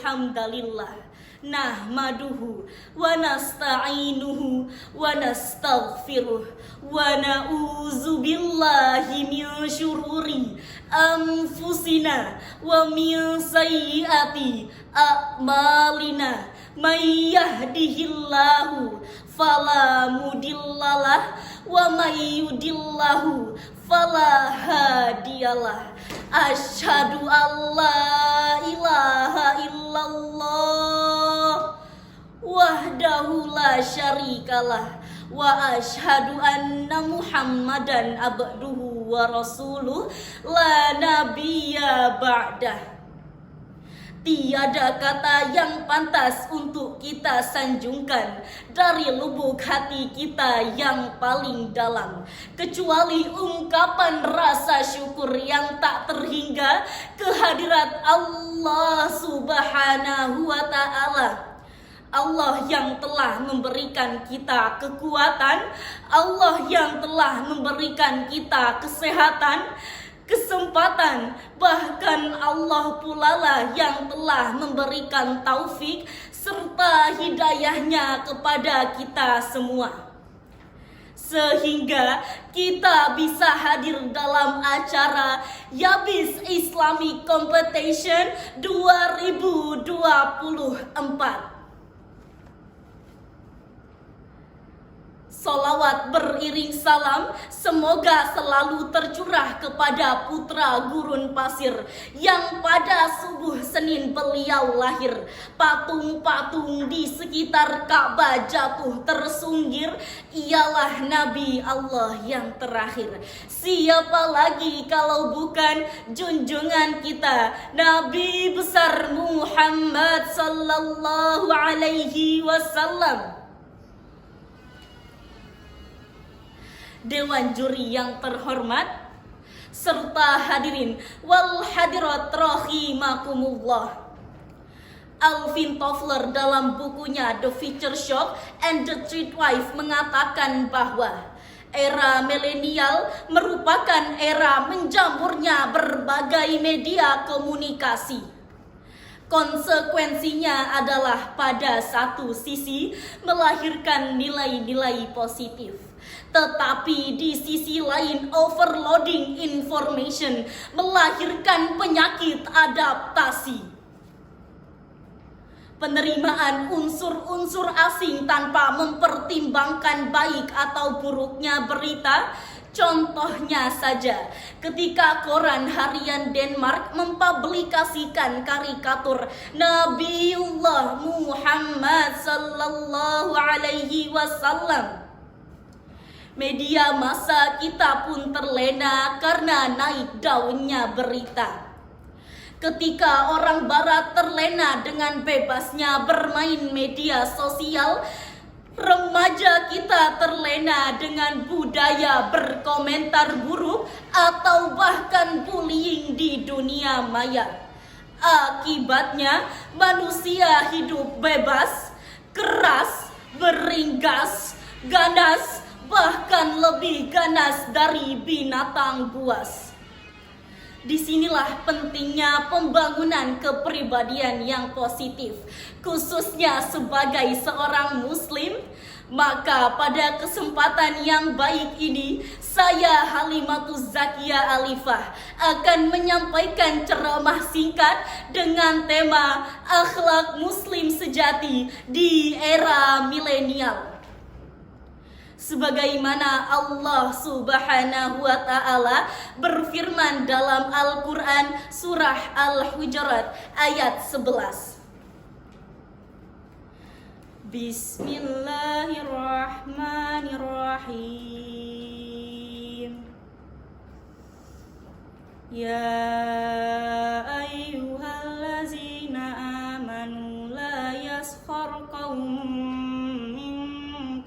hamdalillah nahmaduhu wa nasta'inuhu wa nastaghfiruh wa na'udzu billahi min syururi anfusina wa min sayyiati a'malina may yahdihillahu fala mudhillalah wa may yudhillahu fala hadiyalah. Asyhadu an la ilaha illallah wahdahu la syarikalah wa asyhadu anna Muhammadan abduhu wa rasuluh la nabiyya ba'dah. Tiada kata yang pantas untuk kita sanjungkan dari lubuk hati kita yang paling dalam kecuali ungkapan rasa syukur yang tak terhingga kehadirat Allah Subhanahu wa ta'ala. Allah yang telah memberikan kita kekuatan, Allah yang telah memberikan kita kesehatan, kesempatan, bahkan Allah pula lah yang telah memberikan taufik serta hidayahnya kepada kita semua, sehingga kita bisa hadir dalam acara Yabis Islamic Competition 2024. Salawat beriring salam semoga selalu tercurah kepada putra gurun pasir yang pada subuh Senin beliau lahir. Patung-patung di sekitar Ka'bah jatuh tersunggir, ialah Nabi Allah yang terakhir. Siapa lagi kalau bukan junjungan kita Nabi besar Muhammad sallallahu alaihi wasallam. Dewan juri yang terhormat serta hadirin wal hadirat rahimakumullah. Alvin Toffler dalam bukunya The Future Shock and the Third Wave mengatakan bahwa era milenial merupakan era menjamurnya berbagai media komunikasi. Konsekuensinya adalah pada satu sisi melahirkan nilai-nilai positif, tetapi di sisi lain overloading information melahirkan penyakit adaptasi. Penerimaan unsur-unsur asing tanpa mempertimbangkan baik atau buruknya berita. Contohnya saja, ketika koran harian Denmark mempublikasikan karikatur Nabiullah Muhammad sallallahu alaihi wasallam, media massa kita pun terlena karena naik daunnya berita. Ketika orang barat terlena dengan bebasnya bermain media sosial, remaja kita terlena dengan budaya berkomentar buruk atau bahkan bullying di dunia maya. Akibatnya manusia hidup bebas, keras, beringgas, ganas, bahkan lebih ganas dari binatang buas. Disinilah pentingnya pembangunan kepribadian yang positif, khususnya sebagai seorang muslim. Maka pada kesempatan yang baik ini, saya Halimatuz Zakiyah Alifah akan menyampaikan ceramah singkat dengan tema akhlak muslim sejati di era milenial. Sebagaimana Allah Subhanahu wa ta'ala berfirman dalam Al-Quran surah Al-Hujurat ayat 11. Bismillahirrahmanirrahim. Ya ayyuhallazina amanu la yaskhar qaumun min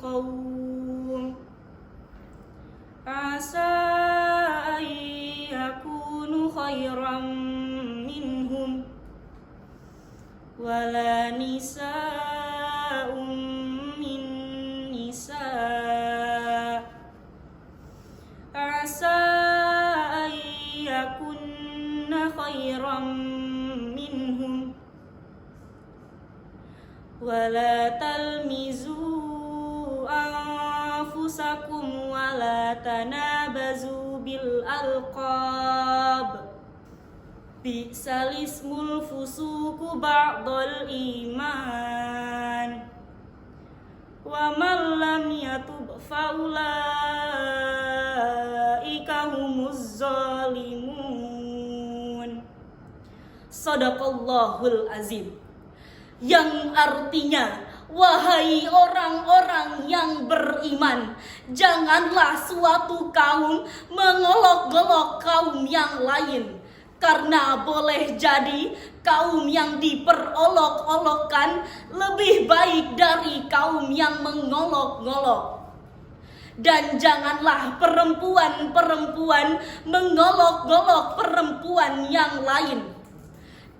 qaum asa yakunu khairan minhum wala nisa'um min nisa' asa yakunna khairan minhum wala talmizu anfusakum wala tanabazu bil alqab bi'sal ismul fusuku ba'dal iman wa man lam yatub faulaika humuz zalimun. Shadaqallahul azim. Yang artinya, wahai orang-orang yang beriman, janganlah suatu kaum mengolok-olok kaum yang lain, karena boleh jadi kaum yang diperolok-olokkan lebih baik dari kaum yang mengolok-olok. Dan janganlah perempuan-perempuan mengolok-olok perempuan yang lain,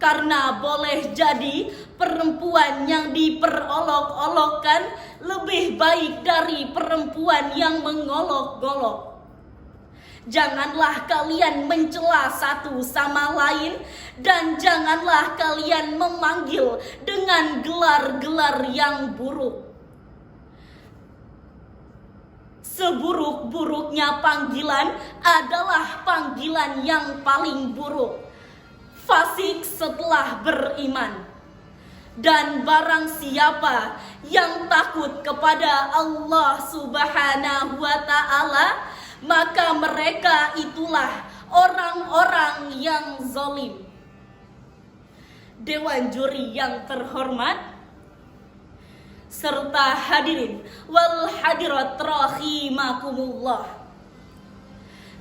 karena boleh jadi perempuan yang diperolok-olokkan lebih baik dari perempuan yang mengolok-olok. Janganlah kalian mencela satu sama lain, dan janganlah kalian memanggil dengan gelar-gelar yang buruk. Seburuk-buruknya panggilan adalah panggilan yang paling buruk, fasik setelah beriman. Dan barang siapa yang takut kepada Allah Subhanahu wa ta'ala, maka mereka itulah orang-orang yang zalim. Dewan juri yang terhormat, serta hadirin wal hadirat rahimakumullah.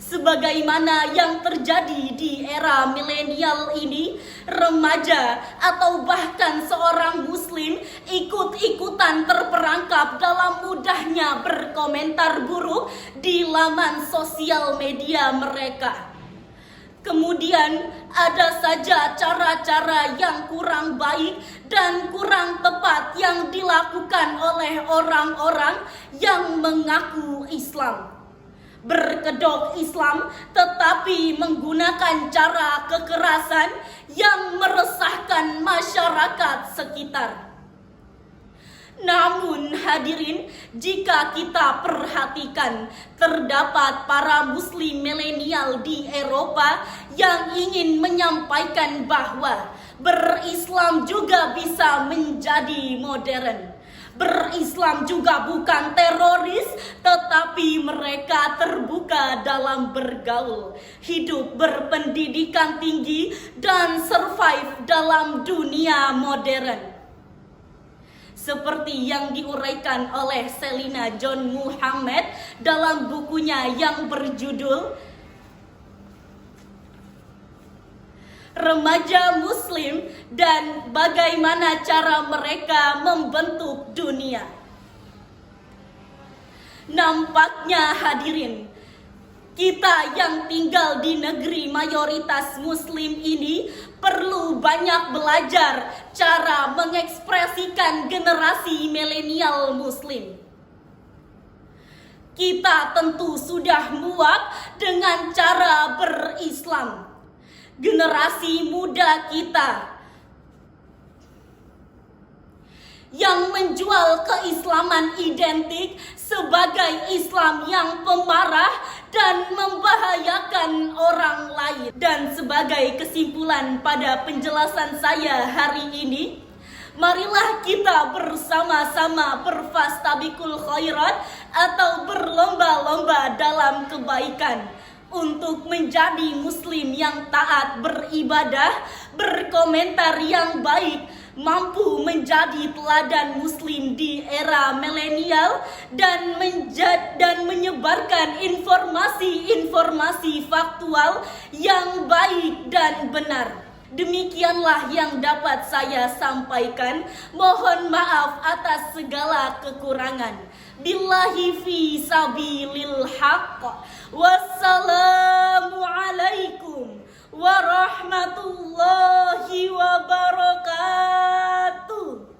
Sebagaimana yang terjadi di era milenial ini, remaja atau bahkan seorang muslim ikut-ikutan terperangkap dalam mudahnya berkomentar buruk di laman sosial media mereka. Kemudian ada saja cara-cara yang kurang baik dan kurang tepat yang dilakukan oleh orang-orang yang mengaku Islam, berkedok Islam, tetapi menggunakan cara kekerasan yang meresahkan masyarakat sekitar. Namun hadirin, jika kita perhatikan, terdapat para muslim milenial di Eropa yang ingin menyampaikan bahwa berislam juga bisa menjadi modern. Berislam juga bukan teroris, tetapi mereka terbuka dalam bergaul, hidup berpendidikan tinggi, dan survive dalam dunia modern. Seperti yang diuraikan oleh Selina John Muhammad dalam bukunya yang berjudul Remaja Muslim dan Bagaimana Cara Mereka Membentuk Dunia. Nampaknya hadirin, kita yang tinggal di negeri mayoritas muslim ini perlu banyak belajar cara mengekspresikan generasi milenial muslim. Kita tentu sudah muak dengan cara berislam. Generasi muda kita yang menjual keislaman identik sebagai Islam yang pemarah dan membahayakan orang lain. Dan sebagai kesimpulan pada penjelasan saya hari ini, marilah kita bersama-sama berfastabiqul khairat atau berlomba-lomba dalam kebaikan untuk menjadi muslim yang taat beribadah, berkomentar yang baik, mampu menjadi teladan muslim di era milenial, dan menyebarkan informasi-informasi faktual yang baik dan benar. Demikianlah yang dapat saya sampaikan. Mohon maaf atas segala kekurangan. Billahi fi sabilil haqq. Wassalamualaikum warahmatullahi wabarakatuh.